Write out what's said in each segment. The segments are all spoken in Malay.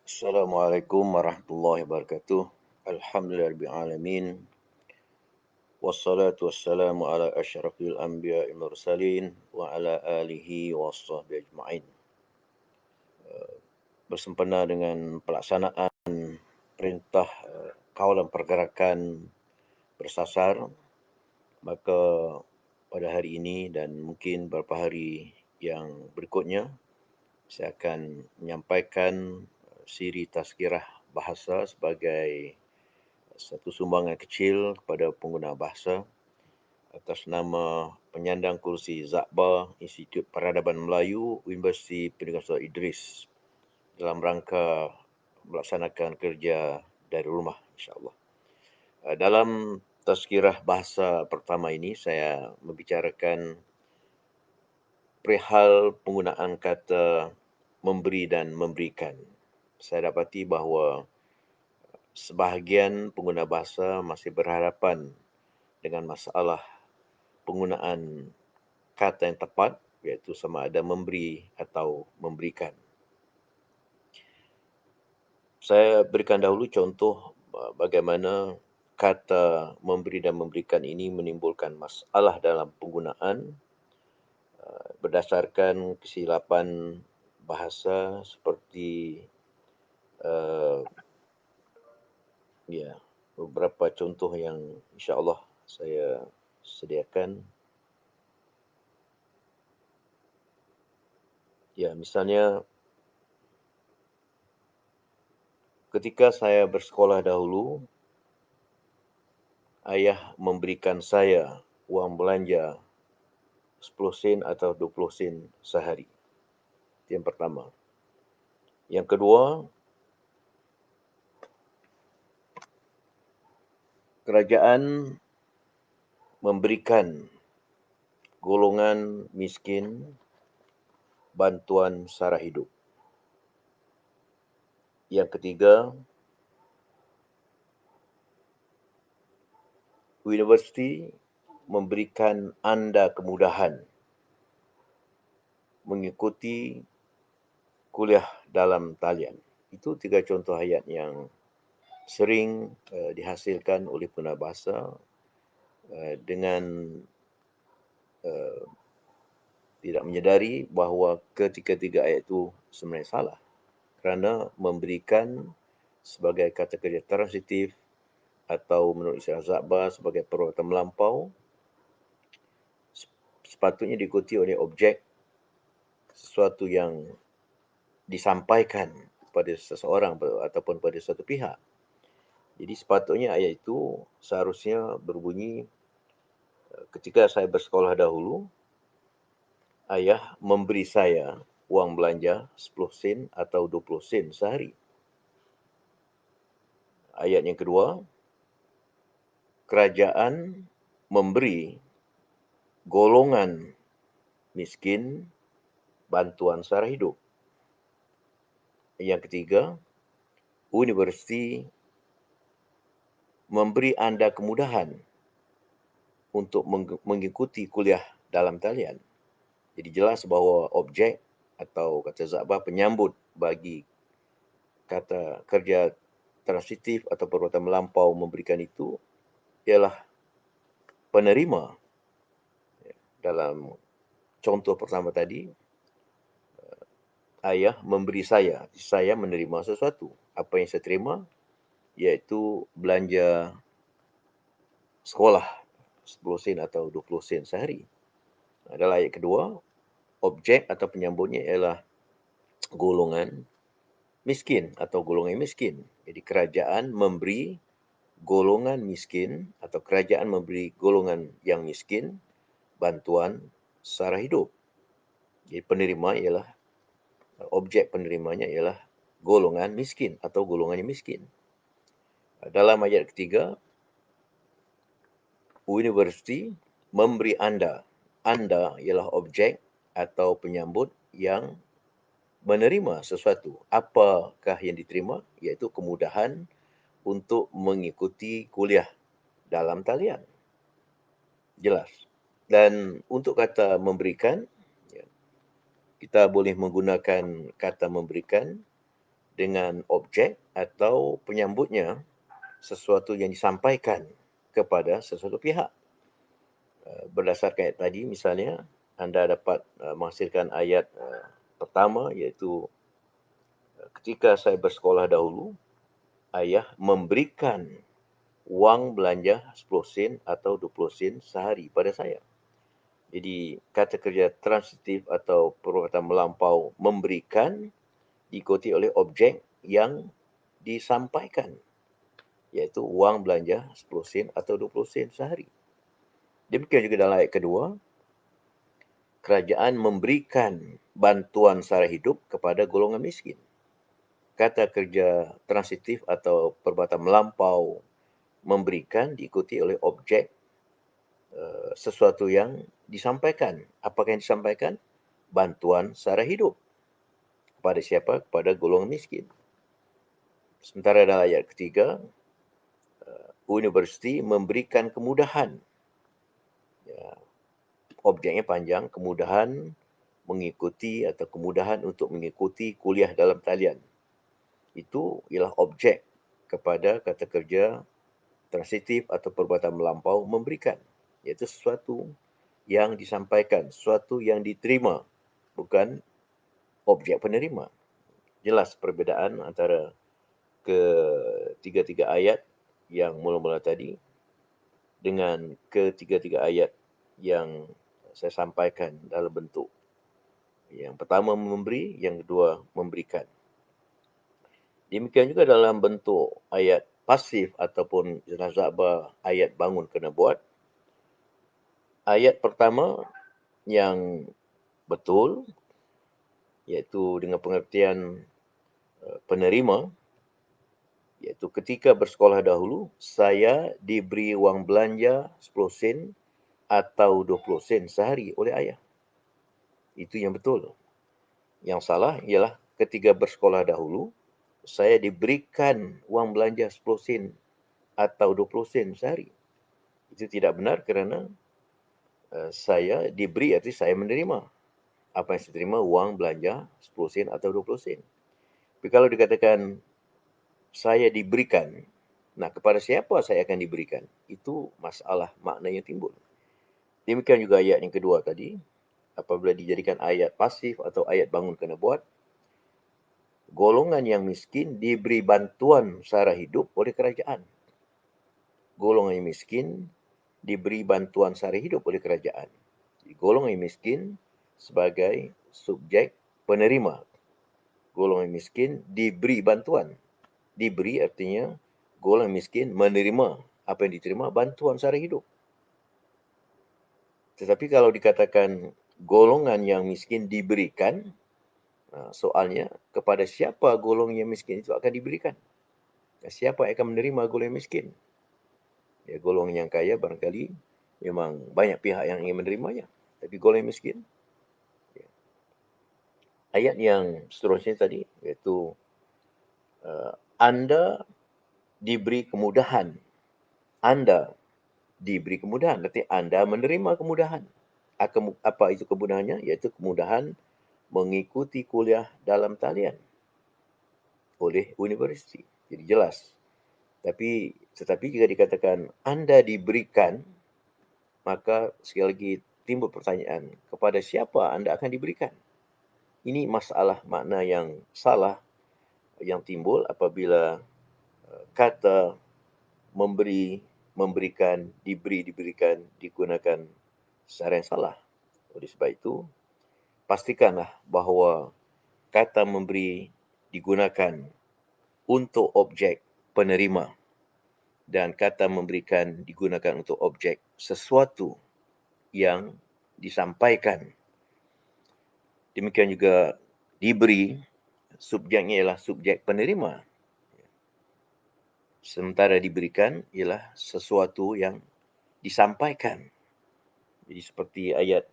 Assalamualaikum warahmatullahi wabarakatuh. Alhamdulillahirabbil alamin. Wassalatu wassalamu ala asyrafil anbiya'i mursalin wa ala alihi washabbihi ajma'in. Bersempena dengan pelaksanaan perintah kawalan pergerakan bersasar, maka pada hari ini dan mungkin beberapa hari yang berikutnya saya akan menyampaikan siri tazkirah bahasa sebagai satu sumbangan kecil kepada pengguna bahasa atas nama penyandang kursi Zakbar Institut Peradaban Melayu Universiti Pendidikan Sultan Idris dalam rangka melaksanakan kerja dari rumah, insya-Allah. Dalam tazkirah bahasa pertama ini saya membicarakan perihal penggunaan kata memberi dan memberikan. Saya dapati bahawa sebahagian pengguna bahasa masih berhadapan dengan masalah penggunaan kata yang tepat, iaitu sama ada memberi atau memberikan. Saya berikan dahulu contoh bagaimana kata memberi dan memberikan ini menimbulkan masalah dalam penggunaan berdasarkan kesilapan bahasa seperti beberapa contoh yang insya-Allah saya sediakan. Misalnya ketika saya bersekolah dahulu, ayah memberikan saya wang belanja 10 sen atau 20 sen sehari. Itu yang pertama. Yang kedua, kerajaan memberikan golongan miskin bantuan sara hidup. Yang ketiga, universiti memberikan anda kemudahan mengikuti kuliah dalam talian. Itu 3 contoh ayat yang sering dihasilkan oleh pengguna bahasa dengan tidak menyedari bahawa ketiga-tiga ayat itu sebenarnya salah. Kerana memberikan sebagai kata kerja transitif atau menurut istilah Zakbar sebagai perbuatan melampau sepatutnya diikuti oleh objek sesuatu yang disampaikan kepada seseorang ataupun pada suatu pihak. Jadi sepatutnya ayat itu seharusnya berbunyi, ketika saya bersekolah dahulu, ayah memberi saya wang belanja 10 sen atau 20 sen sehari. Ayat yang kedua, kerajaan memberi golongan miskin bantuan sara hidup. Yang ketiga, universiti memberi anda kemudahan untuk mengikuti kuliah dalam talian. Jadi jelas bahawa objek atau kata Zakbar penyambut bagi kata kerja transitif atau perbuatan melampau memberikan itu ialah penerima. Dalam contoh pertama tadi, ayah memberi saya menerima sesuatu. Apa yang saya terima iaitu belanja sekolah 10 sen atau 20 sen sehari. Dalam ayat kedua, objek atau penyambutnya ialah golongan miskin atau golongan miskin. Jadi kerajaan memberi golongan miskin atau kerajaan memberi golongan yang miskin bantuan sara hidup. Jadi penerima ialah objek penerimanya ialah golongan miskin atau golongannya miskin. Dalam ayat ketiga, universiti memberi anda ialah objek atau penyambut yang menerima sesuatu. Apakah yang diterima? Iaitu kemudahan untuk mengikuti kuliah dalam talian. Jelas. Dan untuk kata memberikan, kita boleh menggunakan kata memberikan dengan objek atau penyambutnya sesuatu yang disampaikan kepada sesuatu pihak. Berdasarkan ayat tadi, misalnya, anda dapat menghasilkan ayat pertama, iaitu ketika saya bersekolah dahulu, ayah memberikan wang belanja 10 sen atau 20 sen sehari pada saya. Jadi, kata kerja transitif atau perbuatan melampau memberikan diikuti oleh objek yang disampaikan, iaitu wang belanja 10 sen atau 20 sen sehari. Demikian juga dalam ayat kedua, kerajaan memberikan bantuan sara hidup kepada golongan miskin. Kata kerja transitif atau perbuatan melampau memberikan diikuti oleh objek sesuatu yang disampaikan. Apakah yang disampaikan? Bantuan sara hidup. Kepada siapa? Kepada golongan miskin. Sementara dalam ayat ketiga, universiti memberikan kemudahan. Ya, objeknya panjang, kemudahan mengikuti atau kemudahan untuk mengikuti kuliah dalam talian. Itu ialah objek kepada kata kerja transitif atau perbuatan melampau memberikan, iaitu sesuatu yang disampaikan, sesuatu yang diterima, bukan objek penerima. Jelas perbezaan antara ketiga-tiga ayat yang mula-mula tadi dengan ketiga-tiga ayat yang saya sampaikan dalam bentuk yang pertama memberi, yang kedua memberikan. Demikian juga dalam bentuk ayat pasif ataupun nazabah ayat bangun kena buat. Ayat pertama yang betul, iaitu dengan pengertian penerima, iaitu ketika bersekolah dahulu, saya diberi wang belanja 10 sen atau 20 sen sehari oleh ayah. Itu yang betul. Yang salah ialah ketika bersekolah dahulu, saya diberikan wang belanja 10 sen atau 20 sen sehari. Itu tidak benar kerana saya diberi arti saya menerima. Apa yang saya terima? Wang belanja 10 sen atau 20 sen. Tapi kalau dikatakan saya diberikan, nah kepada siapa saya akan diberikan? Itu masalah makna yang timbul. Demikian juga ayat yang kedua tadi, apabila dijadikan ayat pasif atau ayat bangun kena buat, golongan yang miskin diberi bantuan sara hidup oleh kerajaan. Golongan yang miskin diberi bantuan sara hidup oleh kerajaan. Golongan yang miskin sebagai subjek penerima. Golongan miskin diberi bantuan. Diberi artinya golongan miskin menerima apa yang diterima, bantuan sara hidup. Tetapi kalau dikatakan golongan yang miskin diberikan, soalnya kepada siapa golongan yang miskin itu akan diberikan? Siapa yang akan menerima golongan miskin? Ya, golongan yang kaya barangkali memang banyak pihak yang ingin menerimanya. Tapi golongan miskin, ayat yang seterusnya tadi, iaitu anda diberi kemudahan. Anda diberi kemudahan, berarti anda menerima kemudahan. Apa itu kemudahannya? Iaitu kemudahan mengikuti kuliah dalam talian oleh universiti. Jadi jelas. Tetapi jika dikatakan anda diberikan, maka sekali lagi timbul pertanyaan, kepada siapa anda akan diberikan? Ini masalah makna yang salah yang timbul apabila kata memberi, memberikan, diberi, diberikan digunakan secara yang salah. Oleh sebab itu, pastikanlah bahawa kata memberi digunakan untuk objek penerima dan kata memberikan digunakan untuk objek sesuatu yang disampaikan. Demikian juga diberi, subjeknya ialah subjek penerima. Sementara diberikan ialah sesuatu yang disampaikan. Jadi seperti ayat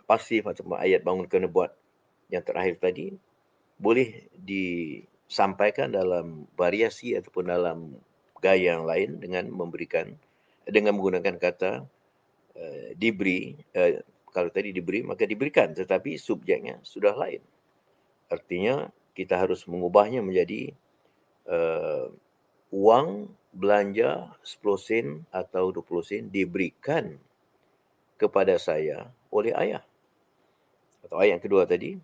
pasif atau ayat bangun kena buat yang terakhir tadi, boleh disampaikan dalam variasi ataupun dalam gaya yang lain dengan menggunakan kata diberi. Kalau tadi diberi, maka diberikan, tetapi subjeknya sudah lain. Artinya kita harus mengubahnya menjadi wang belanja 10 sen atau 20 sen diberikan kepada saya oleh ayah. Atau ayat yang kedua tadi,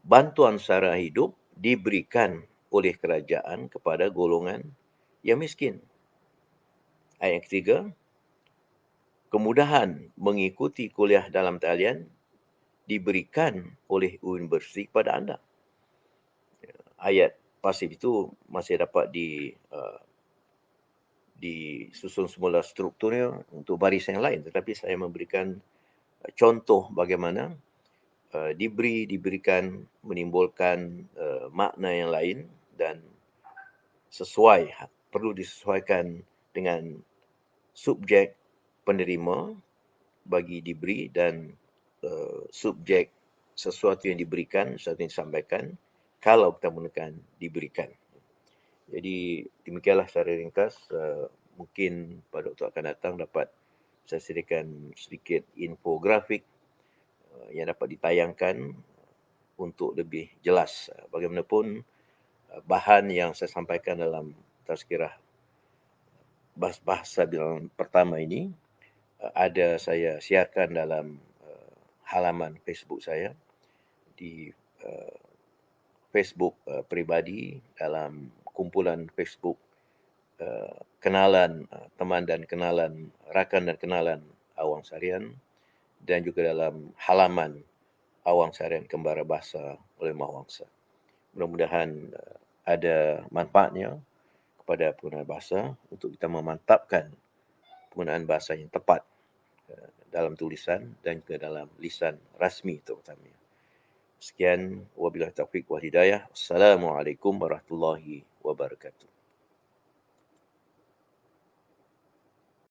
bantuan sara hidup diberikan oleh kerajaan kepada golongan yang miskin. Ayat yang ketiga, kemudahan mengikuti kuliah dalam talian diberikan oleh universiti kepada anda. Ayat pasif itu masih dapat disusun semula strukturnya untuk barisan yang lain, tetapi saya memberikan contoh bagaimana diberikan menimbulkan makna yang lain dan perlu disesuaikan dengan subjek penerima bagi diberi dan subjek sesuatu yang diberikan, sesuatu yang disampaikan kalau kita menggunakan diberikan. Jadi demikianlah secara ringkas, mungkin pada waktu akan datang dapat saya sediakan sedikit infografik yang dapat ditayangkan untuk lebih jelas. Bagaimanapun bahan yang saya sampaikan dalam tazkirah bahasa bilangan pertama ini ada saya siarkan dalam halaman Facebook saya di Facebook peribadi dalam kumpulan Facebook kenalan teman dan kenalan rakan dan kenalan Awang Sarian dan juga dalam halaman Awang Sarian Kembara Bahasa oleh Mahwangsa. Mudah-mudahan ada manfaatnya kepada pengguna bahasa untuk kita memantapkan penggunaan bahasa yang tepat dalam tulisan dan juga dalam lisan rasmi terutamanya. Sekian, wabillahi taufiq wal hidayah. Assalamualaikum warahmatullahi wabarakatuh.